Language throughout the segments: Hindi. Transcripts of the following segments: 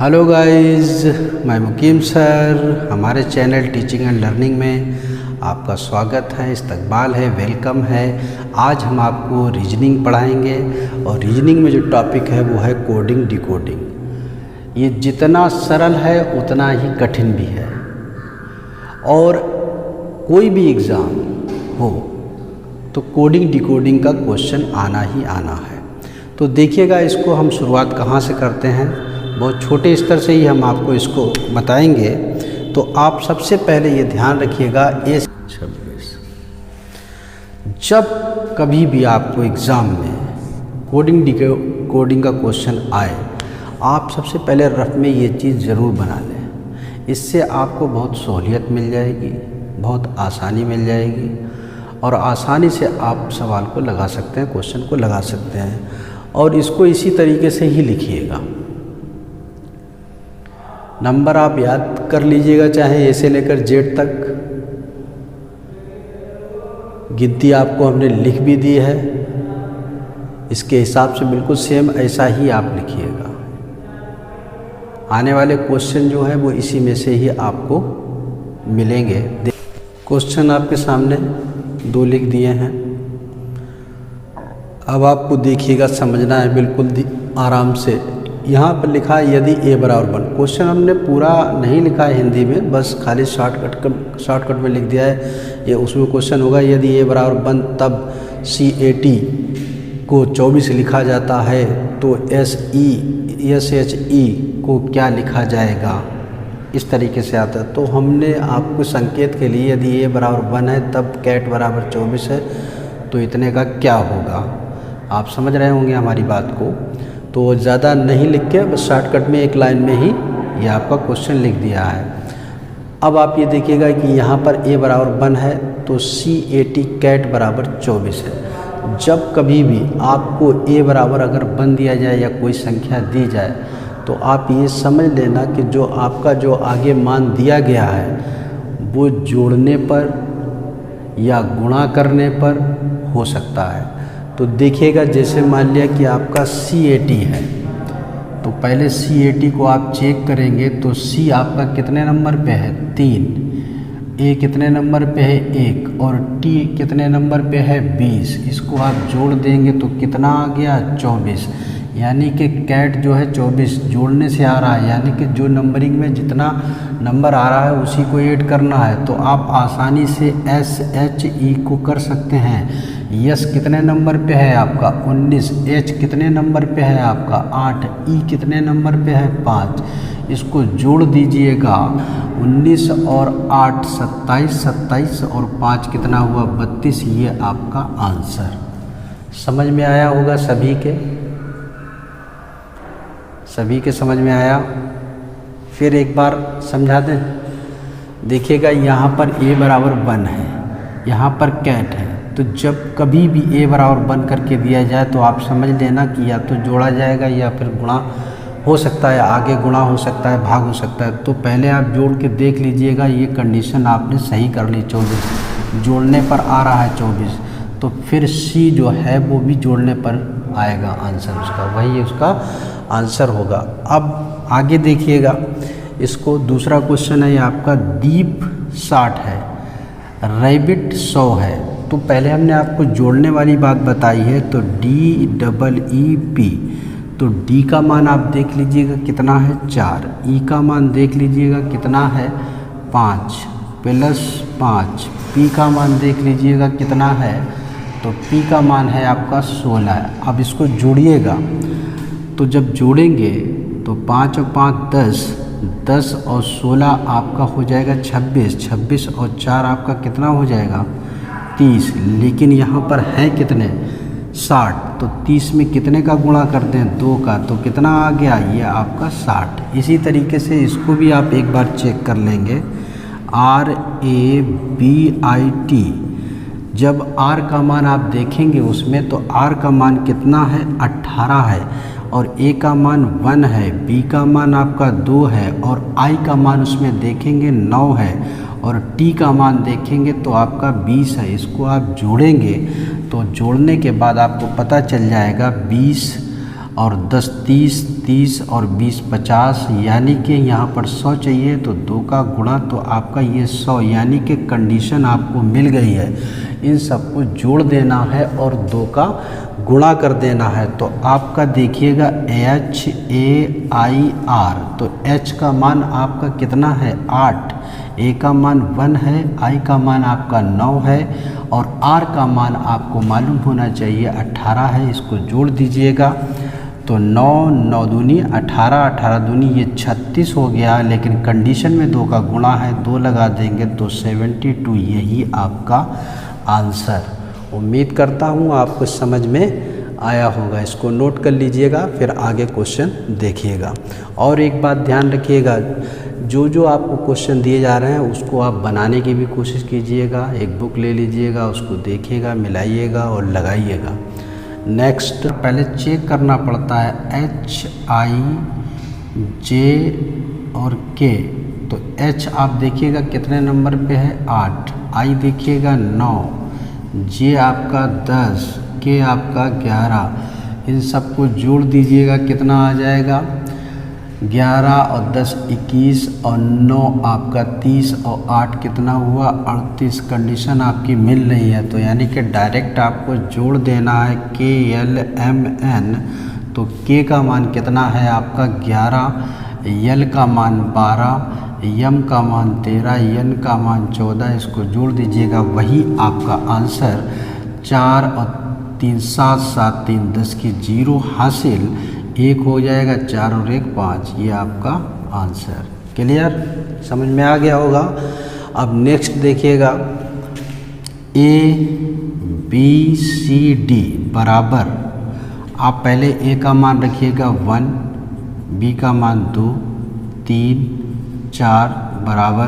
हेलो गाइस, मैं मुकीम सर। हमारे चैनल टीचिंग एंड लर्निंग में आपका स्वागत है, इस्तकबाल है, वेलकम है। आज हम आपको रीजनिंग पढ़ाएंगे और रीजनिंग में जो टॉपिक है वो है कोडिंग डिकोडिंग। ये जितना सरल है उतना ही कठिन भी है और कोई भी एग्ज़ाम हो तो कोडिंग डिकोडिंग का क्वेश्चन आना ही आना है। तो देखिएगा, इसको हम शुरुआत कहाँ से करते हैं। बहुत छोटे स्तर से ही हम आपको इसको बताएंगे। तो आप सबसे पहले ये ध्यान रखिएगा, जब कभी भी आपको एग्ज़ाम में कोडिंग का क्वेश्चन आए, आप सबसे पहले रफ में ये चीज़ ज़रूर बना लें। इससे आपको बहुत सहूलियत मिल जाएगी, बहुत आसानी मिल जाएगी और आसानी से आप सवाल को लगा सकते हैं, क्वेश्चन को लगा सकते हैं। और इसको इसी तरीके से ही लिखिएगा। नंबर आप याद कर लीजिएगा, चाहे ए से लेकर जेड तक। गिनती आपको हमने लिख भी दी है, इसके हिसाब से बिल्कुल सेम ऐसा ही आप लिखिएगा। आने वाले क्वेश्चन जो है वो इसी में से ही आपको मिलेंगे। क्वेश्चन आपके सामने 2 लिख दिए हैं। अब आपको देखिएगा, समझना है बिल्कुल आराम से। यहाँ पर लिखा है यदि ए बराबर 1। क्वेश्चन हमने पूरा नहीं लिखा है हिंदी में, बस खाली शॉर्टकट में लिख दिया है। ये उसमें क्वेश्चन होगा यदि ए बराबर 1 तब CAT को 24 लिखा जाता है तो SHE को क्या लिखा जाएगा। इस तरीके से आता है। तो हमने आपको संकेत के लिए यदि ए बराबर 1 है तब कैट बराबर 24 है तो इतने का क्या होगा। आप समझ रहे होंगे हमारी बात को। तो ज़्यादा नहीं लिख के बस शॉर्टकट में एक लाइन में ही ये आपका क्वेश्चन लिख दिया है। अब आप ये देखिएगा कि यहाँ पर ए बराबर 1 है तो CAT कैट बराबर 24 है। जब कभी भी आपको ए बराबर अगर 1 दिया जाए या कोई संख्या दी जाए तो आप ये समझ लेना कि जो आपका जो आगे मान दिया गया है वो जोड़ने पर या गुणा करने पर हो सकता है। तो देखिएगा, जैसे मान लिया कि आपका CAT है तो पहले CAT को आप चेक करेंगे तो C आपका कितने नंबर पे है 3, A कितने नंबर पे है 1 और T कितने नंबर पे है 20। इसको आप जोड़ देंगे तो कितना आ गया 24। यानी कि कैट जो है 24 जोड़ने से आ रहा है, यानी कि जो नंबरिंग में जितना नंबर आ रहा है उसी को ऐड करना है। तो आप आसानी से SHE को कर सकते हैं। यस कितने नंबर पे है आपका 19, H कितने नंबर पे है आपका 8, E कितने नंबर पे है 5। इसको जोड़ दीजिएगा 19 और 8 27, 27 और 5 कितना हुआ 32। ये आपका आंसर समझ में आया होगा सभी के समझ में आया। फिर एक बार समझा दें। देखिएगा, यहाँ पर ए बराबर 1 है, यहाँ पर कैट है। तो जब कभी भी ए बराबर 1 करके दिया जाए तो आप समझ लेना कि या तो जोड़ा जाएगा या फिर गुणा हो सकता है, आगे गुणा हो सकता है, भाग हो सकता है। तो पहले आप जोड़ के देख लीजिएगा, ये कंडीशन आपने सही कर ली। 24 जोड़ने पर आ रहा है 24, तो फिर C जो है वो भी जोड़ने पर आएगा आंसर उसका, वही उसका आंसर होगा। अब आगे देखिएगा, इसको दूसरा क्वेश्चन है, ये आपका दीप 60 है, रैबिट 100 है। तो पहले हमने आपको जोड़ने वाली बात बताई है तो DEEP। तो D का मान आप देख लीजिएगा कितना है 4, E का मान देख लीजिएगा कितना है 5 प्लस 5, P का मान देख लीजिएगा कितना है, तो P का मान है आपका 16। अब इसको जोड़िएगा, तो जब जोड़ेंगे तो 5 और 5 10, 10 और 16 आपका हो जाएगा 26, 26 और 4 आपका कितना हो जाएगा 30। लेकिन यहाँ पर है कितने 60, तो 30 में कितने का गुणा करते हैं 2 का, तो कितना आ गया ये आपका 60। इसी तरीके से इसको भी आप एक बार चेक कर लेंगे। RABIT, जब R का मान आप देखेंगे उसमें तो R का मान कितना है 18 है और A का मान 1 है, B का मान आपका 2 है और I का मान उसमें देखेंगे 9 है और T का मान देखेंगे तो आपका 20 है। इसको आप जोड़ेंगे तो जोड़ने के बाद आपको पता चल जाएगा 20 और 10 30, 30 और 20 50, यानी कि यहाँ पर 100 चाहिए तो 2 का गुणा, तो आपका ये 100, यानी कि कंडीशन आपको मिल गई है। इन सबको जोड़ देना है और 2 का गुणा कर देना है। तो आपका देखिएगा HAIR, तो H का मान आपका कितना है 8, A का मान 1 है, I का मान आपका 9 है और R का मान आपको मालूम होना चाहिए 18 है। इसको जोड़ दीजिएगा तो 9 9 दूनी 18, 18 दूनी ये 36 हो गया, लेकिन कंडीशन में 2 का गुणा है, 2 लगा देंगे तो 72, यही आपका आंसर। उम्मीद करता हूँ आपको समझ में आया होगा। इसको नोट कर लीजिएगा, फिर आगे क्वेश्चन देखिएगा। और एक बात ध्यान रखिएगा, जो जो आपको क्वेश्चन दिए जा रहे हैं उसको आप बनाने की भी कोशिश कीजिएगा। एक बुक ले लीजिएगा, उसको देखिएगा, मिलाइएगा और लगाइएगा। नेक्स्ट, पहले चेक करना पड़ता है HIJ और K। तो H आप देखिएगा कितने नंबर पे है 8, I देखिएगा 9, J आपका 10, K आपका 11। इन सबको जोड़ दीजिएगा, कितना आ जाएगा 11 और 10 21 और 9 आपका 30 और 8 कितना हुआ 38। कंडीशन आपकी मिल रही है, तो यानी कि डायरेक्ट आपको जोड़ देना है KLMN। तो K का मान कितना है आपका 11, L का मान 12, M का मान 13, N का मान 14। इसको जोड़ दीजिएगा, वही आपका आंसर 4 और 3 7 7 3 10 की 0 हासिल, 1 हो जाएगा, 4 और 1 5, ये आपका आंसर। क्लियर, समझ में आ गया होगा। अब नेक्स्ट देखिएगा ABCD बराबर, आप पहले A का मान रखिएगा 1, B का मान 2 3 4 बराबर,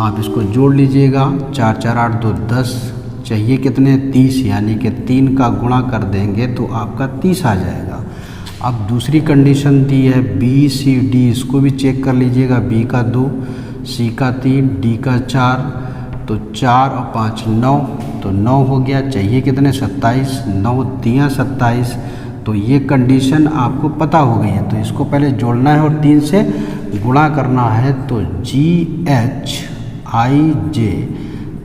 आप इसको जोड़ लीजिएगा, 4 4 8 2 10, चाहिए कितने 30, यानी कि 3 का गुणा कर देंगे तो आपका 30 आ जाएगा। अब दूसरी कंडीशन दी है BCD, इसको भी चेक कर लीजिएगा। B का 2, C का 3, D का 4, तो 4 और 5 9, तो 9 हो गया, चाहिए कितने 27, 9 3 27। तो ये कंडीशन आपको पता हो गई है, तो इसको पहले जोड़ना है और 3 से गुणा करना है। तो GHIJ,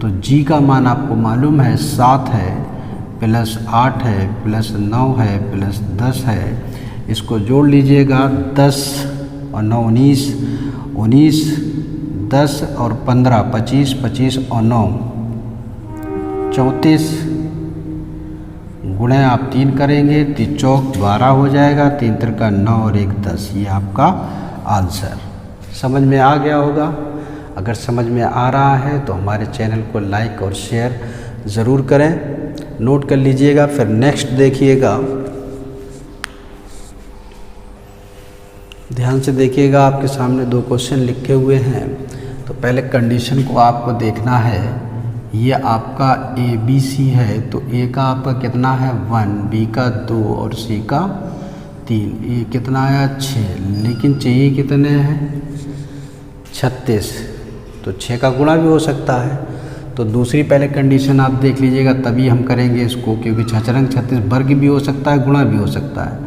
तो G का मान आपको मालूम है 7 है, प्लस 8 है, प्लस 9 है, प्लस 10 है। इसको जोड़ लीजिएगा, 10 और 9 19, 19 10 और 15 25, 25 और 9 34, गुणे आप 3 करेंगे, 3 चौक 12 हो जाएगा, 3 तिरका 9 और 1 10, ये आपका आंसर। समझ में आ गया होगा। अगर समझ में आ रहा है तो हमारे चैनल को लाइक और शेयर ज़रूर करें, नोट कर लीजिएगा। फिर नेक्स्ट देखिएगा, ध्यान से देखिएगा, आपके सामने 2 क्वेश्चन लिखे हुए हैं। तो पहले कंडीशन को आपको देखना है। ये आपका ABC है, तो A का आपका कितना है 1, B का 2 और C का 3, ये कितना आया 6, लेकिन चाहिए कितने हैं 36, तो 6 का गुणा भी हो सकता है। तो दूसरी पहले कंडीशन आप देख लीजिएगा, तभी हम करेंगे इसको, क्योंकि 6 36 वर्ग भी हो सकता है, गुणा भी हो सकता है।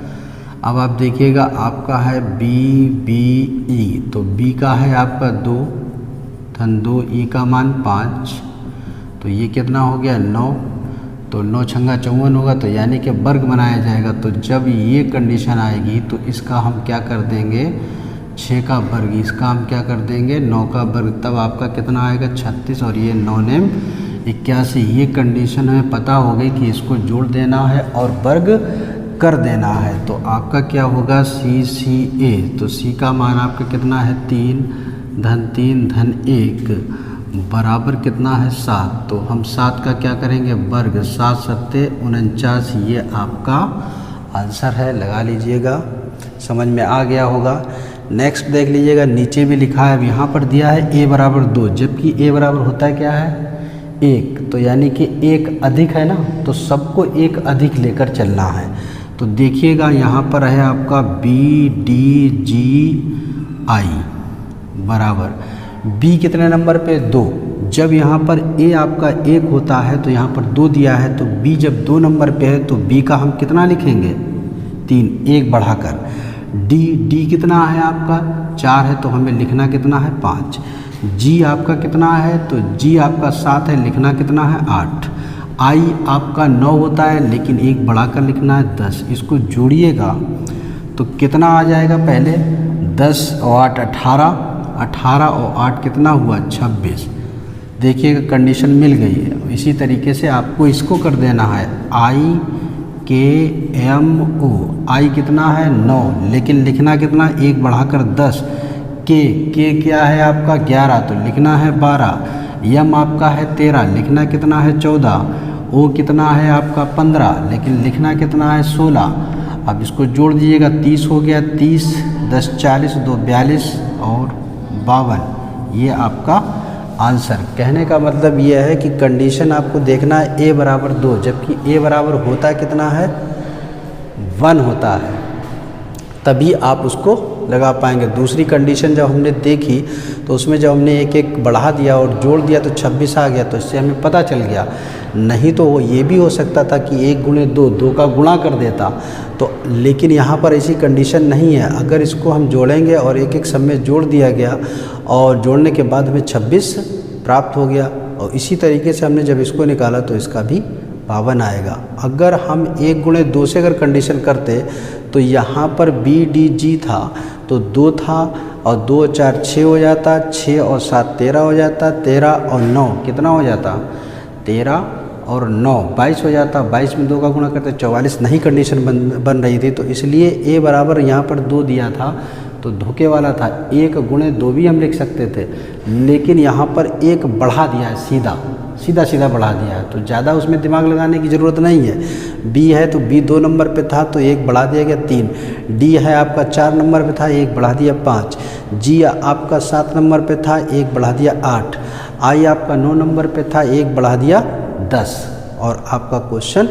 अब आप देखिएगा, आपका है BBE, तो B का है आपका 2 धन 2, E का मान 5, तो ये कितना हो गया 9, तो 9 छंगा 54 होगा, तो यानी कि वर्ग बनाया जाएगा। तो जब ये कंडीशन आएगी तो इसका हम क्या कर देंगे 6 का वर्ग, इसका हम क्या कर देंगे 9 का वर्ग, तब आपका कितना आएगा 36 और ये 9 नेम 81। ये कंडीशन हमें पता हो गई कि इसको जोड़ देना है और वर्ग कर देना है। तो आपका क्या होगा CCA, तो C का मान आपका कितना है 3 धन 3 धन 1 बराबर कितना है 7, तो हम 7 का क्या करेंगे वर्ग, 7 7 49, ये आपका आंसर है। लगा लीजिएगा, समझ में आ गया होगा। नेक्स्ट देख लीजिएगा, नीचे भी लिखा है, अब यहाँ पर दिया है A बराबर 2, जबकि A बराबर होता है क्या है 1, तो यानी कि 1 अधिक है ना, तो सबको 1 अधिक लेकर चलना है। तो देखिएगा यहाँ पर है आपका BDGI बराबर B कितने नंबर पे 2, जब यहाँ पर A आपका 1 होता है तो यहाँ पर 2 दिया है, तो B जब 2 नंबर पे है तो B का हम कितना लिखेंगे 3, एक बढ़ाकर। डी कितना है आपका 4 है, तो हमें लिखना कितना है 5। जी आपका कितना है, तो जी आपका 7 है, लिखना कितना है 8। आई आपका 9 होता है, लेकिन एक बढ़ाकर लिखना है 10। इसको जोड़िएगा तो कितना आ जाएगा, पहले 10 और 8 18, 18 और 8 कितना हुआ 26। देखिएगा कंडीशन मिल गई है। इसी तरीके से आपको इसको कर देना है IKMO। आई कितना है 9, लेकिन लिखना कितना, एक बढ़ाकर 10। के क्या है आपका 11, तो लिखना है 12। यम आपका है 13, लिखना कितना है 14। ओ कितना है आपका 15, लेकिन लिखना कितना है 16। अब इसको जोड़ दीजिएगा 30 हो गया, 30 10 40 2 42 और 52। ये आपका आंसर। कहने का मतलब यह है कि कंडीशन आपको देखना है a बराबर 2, जबकि a बराबर होता कितना है 1 होता है, तभी आप उसको लगा पाएंगे। दूसरी कंडीशन जब हमने देखी तो उसमें जब हमने एक एक बढ़ा दिया और जोड़ दिया तो 26 आ गया, तो इससे हमें पता चल गया। नहीं तो वो ये भी हो सकता था कि 1 गुणे 2, 2 का गुणा कर देता, तो लेकिन यहाँ पर ऐसी कंडीशन नहीं है। अगर इसको हम जोड़ेंगे और एक एक सब में जोड़ दिया गया और जोड़ने के बाद हमें 26 प्राप्त हो गया, और इसी तरीके से हमने जब इसको निकाला तो इसका भी 52 आएगा। अगर हम 1 गुणे 2 से अगर कंडीशन करते तो यहाँ पर BDG था तो 2 था, और 2 और 4 6 हो जाता, 6 और 7 13 हो जाता, 13 और 9 कितना हो जाता 13 और 9 22 हो जाता। 22 में 2 का गुणा करते 44, नहीं कंडीशन बन रही थी, तो इसलिए A बराबर यहाँ पर 2 दिया था तो धोखे वाला था। 1 गुणे 2 भी हम लिख सकते थे, लेकिन यहाँ पर 1 बढ़ा दिया है, सीधा बढ़ा दिया है, तो ज़्यादा उसमें दिमाग लगाने की ज़रूरत नहीं है। B है तो B 2 नंबर पे था तो 1 बढ़ा दिया गया 3। D है आपका 4 नंबर पे था, 1 बढ़ा दिया 5। G आपका 7 नंबर पे था, 1 बढ़ा दिया 8। I आपका 9 नंबर पे था, 1 बढ़ा दिया 10, और आपका क्वेश्चन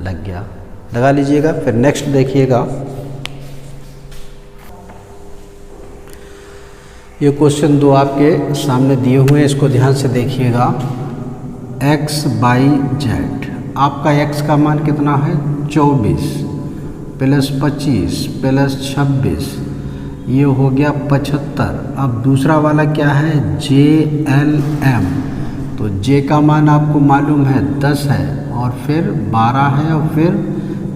लग गया। लगा लीजिएगा। फिर नेक्स्ट देखिएगा, ये क्वेश्चन 2 आपके सामने दिए हुए हैं, इसको ध्यान से देखिएगा। x बाई जेड, आपका x का मान कितना है 24 प्लस 25 प्लस 26, ये हो गया 75। अब दूसरा वाला क्या है JLM, तो J का मान आपको मालूम है 10 है, और फिर 12 है, और फिर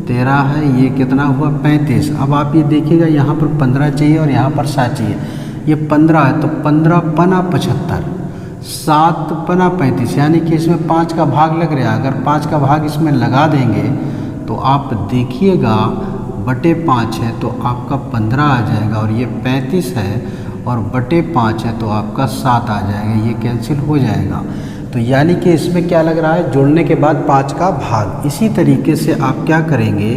13 है, ये कितना हुआ 35। अब आप ये देखिएगा यहाँ पर 15 चाहिए और यहाँ पर 7 चाहिए। ये 15 है तो 15 पना 75, 7 पना 35, यानी कि इसमें 5 का भाग लग रहा है। अगर 5 का भाग इसमें लगा देंगे तो आप देखिएगा बटे 5 है तो आपका 15 आ जाएगा, और ये 35 है और बटे 5 है तो आपका 7 आ जाएगा, ये कैंसिल हो जाएगा। तो यानी कि इसमें क्या लग रहा है, जोड़ने के बाद 5 का भाग। इसी तरीके से आप क्या करेंगे,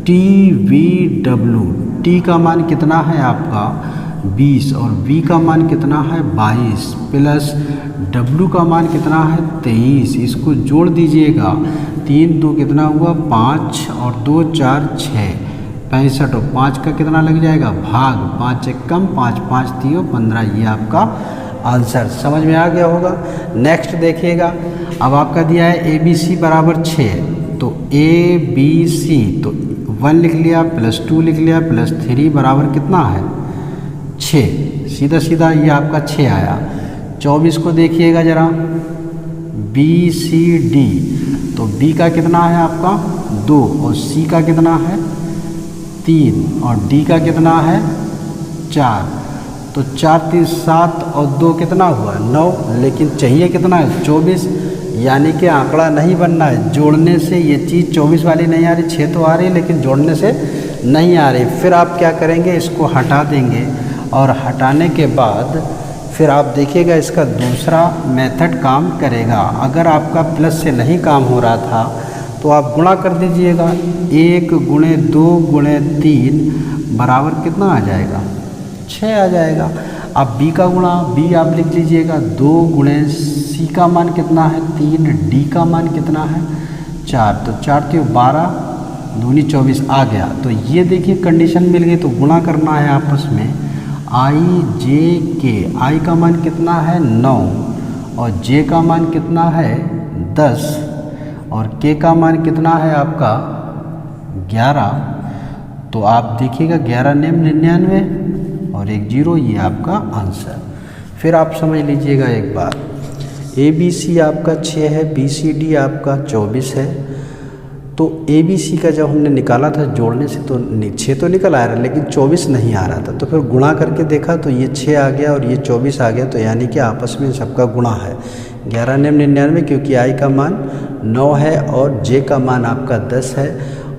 TVW, T का मान कितना है आपका 20 और V का मान कितना है 22 प्लस W का मान कितना है 23, इसको जोड़ दीजिएगा। 3 2 कितना हुआ 5 और 2 4 6 65, और 5 का कितना लग जाएगा भाग, 5 1 कम 5 5 3 15, ये आपका आंसर। समझ में आ गया होगा। नेक्स्ट देखिएगा, अब आपका दिया है ABC बराबर 6, तो ABC तो 1 लिख लिया प्लस 2 लिख लिया प्लस 3 बराबर कितना है 6, सीधा ये आपका 6 आया। 24 को देखिएगा ज़रा, BCD, तो B का कितना है आपका 2 और C का कितना है 3 और D का कितना है 4, तो 4 3 7 और 2 कितना हुआ 9, लेकिन चाहिए कितना है 24, यानी कि आंकड़ा नहीं बनना है। जोड़ने से ये चीज़ 24 वाली नहीं आ रही, 6 तो आ रही लेकिन जोड़ने से नहीं आ रही। फिर आप क्या करेंगे, इसको हटा देंगे, और हटाने के बाद फिर आप देखिएगा इसका दूसरा मेथड काम करेगा। अगर आपका प्लस से नहीं काम हो रहा था तो आप गुणा कर दीजिएगा, 1 गुणे 2 गुणे 3 बराबर कितना आ जाएगा 6 आ जाएगा। अब B का गुणा, B आप लिख लीजिएगा 2 गुणे C का मान कितना है 3, D का मान कितना है 4, तो 4 3 12 दूनी 24 आ गया। तो ये देखिए कंडीशन मिल गई, तो गुणा करना है आपस में। IJK, I का मान कितना है 9 और J का मान कितना है 10 और K का मान कितना है आपका 11, तो आप देखिएगा 11 नेम 99 और 1 0, ये आपका आंसर। फिर आप समझ लीजिएगा एक बात, ABC आपका 6 है, BCD आपका 24 है। तो ABC का जब हमने निकाला था जोड़ने से तो 6 तो निकल आ रहा है, लेकिन 24 नहीं आ रहा था। तो फिर गुणा करके देखा तो ये 6 आ गया और ये 24 आ गया। तो यानी कि आपस में सबका गुणा है 11 नेम 99, क्योंकि I का मान 9 है और J का मान आपका 10 है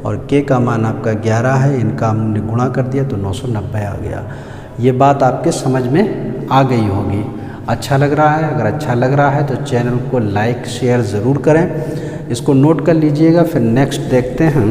और K का मान आपका 11 है। इनका हमने गुणा कर दिया तो 990 आ गया। ये बात आपके समझ में आ गई होगी। अच्छा लग रहा है? अगर अच्छा लग रहा है तो चैनल को लाइक शेयर ज़रूर करें, इसको नोट कर लीजिएगा। फिर नेक्स्ट देखते हैं